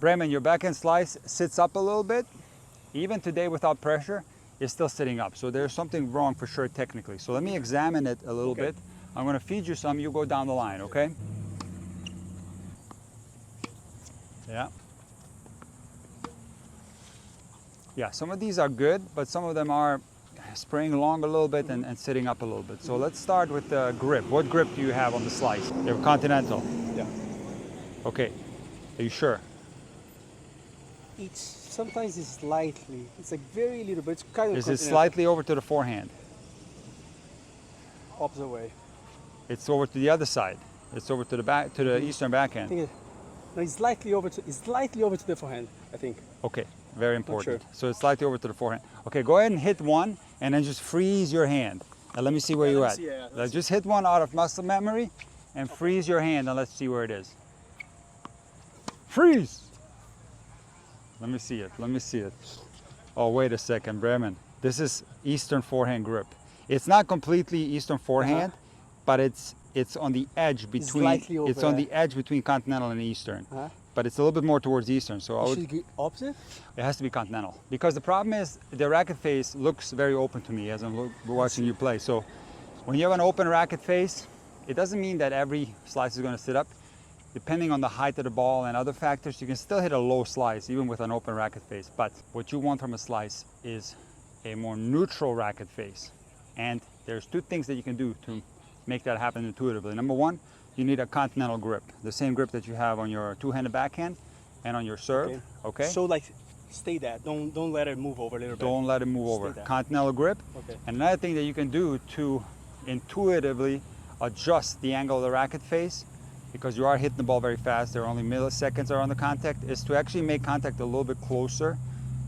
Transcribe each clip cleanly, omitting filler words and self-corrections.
Bremen, your backhand slice sits up a little bit. Even today without pressure, it's still sitting up. So there's something wrong for sure technically. So let me examine it a little bit. I'm gonna feed you some, you go down the line, okay? Yeah. Yeah, some of these are good, but some of them are spraying along a little bit and sitting up a little bit. So let's start with the grip. What grip do you have on the slice? You have Continental. Yeah. Okay, are you sure? Sometimes it's slightly, it's like very little, but it's kind of Is it slightly over to the forehand? opposite way. It's over to the other side. It's over to the back, to the eastern backhand. No, it's slightly over to the forehand, I think. Okay, very important. Sure. So it's slightly over to the forehand. Okay, go ahead and hit one, and then just freeze your hand. And let me see where you're at. Let's just hit one out of muscle memory, and freeze your hand, and let's see where it is. Freeze! Let me see it. Let me see it. Oh, wait a second, Bremen. This is Eastern forehand grip. It's not completely Eastern forehand, but it's on the edge between. It's on the edge between Continental and Eastern. But it's a little bit more towards Eastern. So I would. Should it be opposite? It has to be Continental because the problem is the racket face looks very open to me as I'm watching you play. So when you have an open racket face, it doesn't mean that every slice is going to sit up. Depending on the height of the ball and other factors, you can still hit a low slice even with an open racket face. But what you want from a slice is a more neutral racket face. And there's two things that you can do to make that happen intuitively. Number one, you need a Continental grip, the same grip that you have on your two-handed backhand and on your serve. Okay. So like, stay that. Don't let it move over a little bit. Don't let it move over. Continental grip. Okay. And another thing that you can do to intuitively adjust the angle of the racket face, because you are hitting the ball very fast, there are only milliseconds around the contact, is to actually make contact a little bit closer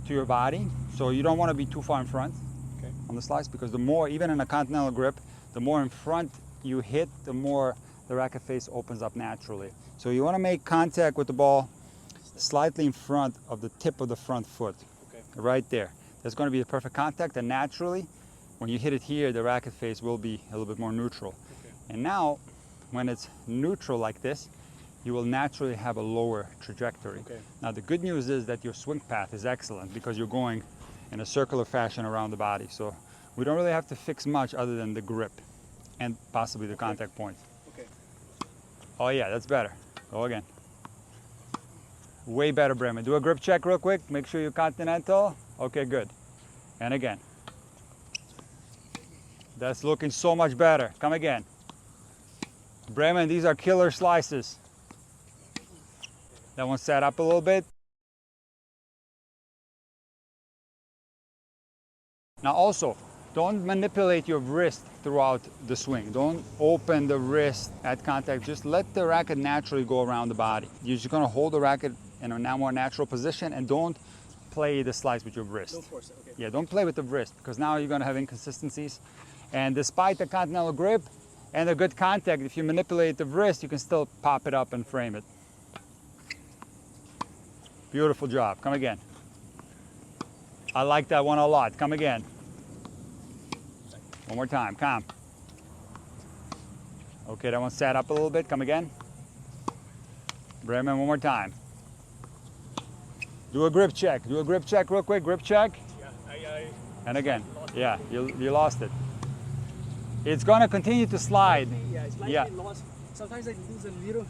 to your body. So you don't want to be too far in front on the slice, because the more, even in a Continental grip, the more in front you hit, the more the racket face opens up naturally. So you want to make contact with the ball slightly in front of the tip of the front foot, right there. That's going to be the perfect contact, and naturally, when you hit it here, the racket face will be a little bit more neutral. And now, when it's neutral like this, you will naturally have a lower trajectory. Now the good news is that your swing path is excellent because you're going in a circular fashion around the body. So we don't really have to fix much other than the grip and possibly the contact point. Oh yeah, that's better. Go again. Way better, Bremen. Do a grip check real quick. Make sure you're Continental. Okay, good. And again. That's looking so much better. Come again. Bremen, these are killer slices. That one sat up a little bit. Now also, don't manipulate your wrist throughout the swing. Don't open the wrist at contact. Just let the racket naturally go around the body. You're just gonna hold the racket in a now more natural position, and don't play the slice with your wrist. Don't force it, Yeah, don't play with the wrist, because now you're gonna have inconsistencies. And despite the Continental grip and a good contact, if you manipulate the wrist, you can still pop it up and frame it. Beautiful job. Come again. I like that one a lot. Come again. One more time. Come. Okay, that one sat up a little bit. Come again. Bremen, one more time. Do a grip check. Do a grip check real quick. Grip check. And again. Yeah, you lost it. It's going to continue to slide. Yeah, it's slightly lost. Sometimes I lose a little.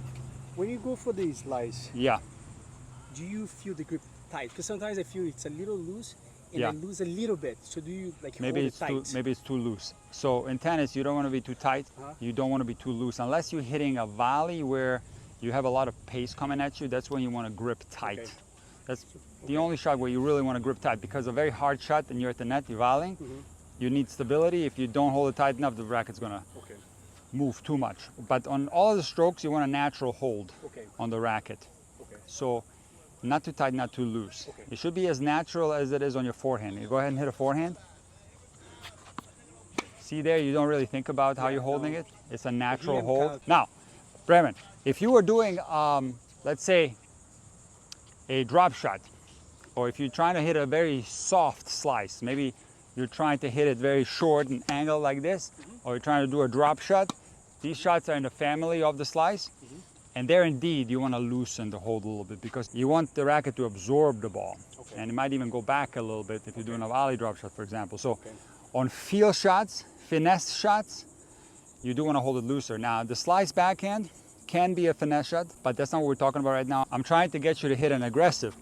When you go for the slice, do you feel the grip tight? Because sometimes I feel it's a little loose and I lose a little bit. So do you like hold it tight? Maybe it's too loose. So in tennis, you don't want to be too tight. You don't want to be too loose. Unless you're hitting a volley where you have a lot of pace coming at you, that's when you want to grip tight. That's the only shot where you really want to grip tight, because a very hard shot and you're at the net, you're volleying. You need stability. If you don't hold it tight enough, the racket's going to move too much. But on all of the strokes, you want a natural hold on the racket. So not too tight, not too loose. It should be as natural as it is on your forehand. You go ahead and hit a forehand. See there, you don't really think about how you're holding it. It's a natural hold. Now, Bremen, if you were doing, let's say, a drop shot, or if you're trying to hit a very soft slice, maybe you're trying to hit it very short and angle like this, or you're trying to do a drop shot. These shots are in the family of the slice. And there indeed, you want to loosen the hold a little bit because you want the racket to absorb the ball. Okay. And it might even go back a little bit if you're doing a volley drop shot, for example. So on feel shots, finesse shots, you do want to hold it looser. Now, the slice backhand can be a finesse shot, but that's not what we're talking about right now. I'm trying to get you to hit an aggressive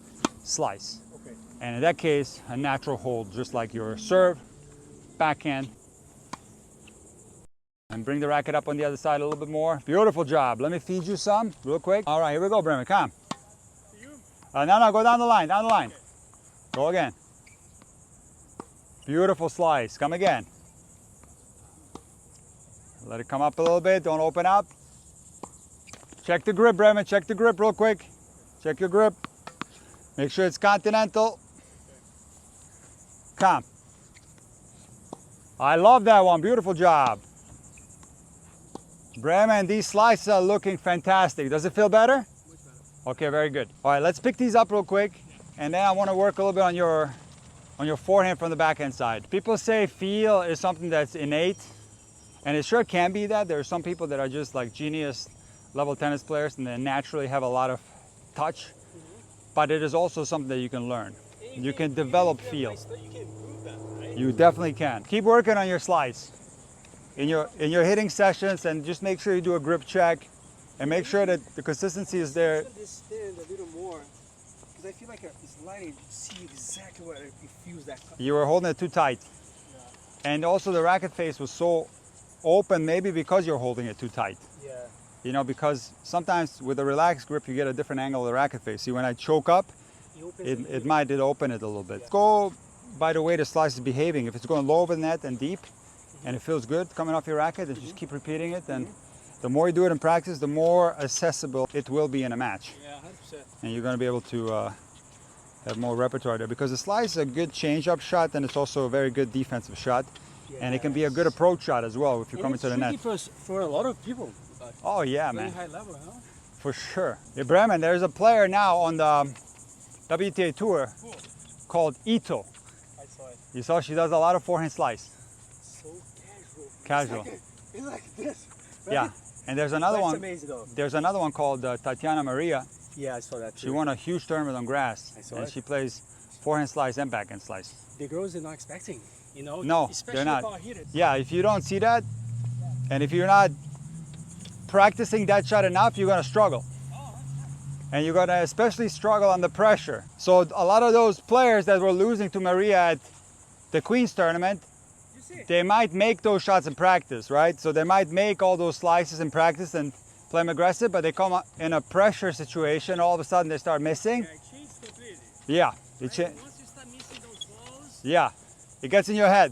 slice. Okay. And in that case, a natural hold, just like your serve, backhand. And bring the racket up on the other side a little bit more. Beautiful job. Let me feed you some real quick. All right, here we go, Bremen. Come. No, go down the line, down the line. Go again. Beautiful slice. Come again. Let it come up a little bit. Don't open up. Check the grip, Bremen. Check the grip real quick. Check your grip. Make sure it's continental. Come. I love that one. Beautiful job. Bremen, these slices are looking fantastic. Does it feel better? Much better. Okay, very good. All right, let's pick these up real quick. And then I want to work a little bit on your forehand from the backhand side. People say feel is something that's innate. And it sure can be that. There are some people that are just like genius level tennis players and they naturally have a lot of touch. But it is also something that you can learn. You can develop feel. You can improve that, right? You definitely can. Keep working on your slice in your hitting sessions, and just make sure you do a grip check and make sure that the consistency is there. This stand a little more, because I feel like it's lighting. You see exactly where it feels that. You were holding it too tight. Yeah. And also the racket face was so open, maybe because you're holding it too tight. Yeah. You know, because sometimes with a relaxed grip, you get a different angle of the racket face. See, when I choke up, it might open it a little bit. Yeah. Go by the way the slice is behaving. If it's going low over the net and deep, and it feels good coming off your racket, and just keep repeating it. And the more you do it in practice, the more accessible it will be in a match. Yeah, 100%. And you're going to be able to have more repertoire there, because the slice is a good change-up shot, and it's also a very good defensive shot. Yes. And it can be a good approach shot as well if you're coming to the net. For a lot of people. Oh yeah, very man. High level, huh? For sure. Yeah, Bremen, there's a player now on the WTA Tour called Ito. I saw it. You saw she does a lot of forehand slice. So casual. It's like this. Right? Yeah. And there's another That's one. Amazing, though. There's another one called Tatiana Maria. Yeah, I saw that too. She won a huge tournament on grass. I saw and it. she plays forehand slice and backhand slice. The girls are not expecting, you know. No, especially they're not. Power hitters. Yeah, if you don't see that, and if you're not practicing that shot enough, you're gonna struggle. And you're gonna especially struggle under pressure. So a lot of those players that were losing to Maria at the Queen's tournament, they might make those shots in practice, right? So they might make all those slices in practice and play them aggressive, but they come in a pressure situation, all of a sudden they start missing. Yeah, it changes completely. Yeah. Once you start missing those balls, yeah. It gets in your head.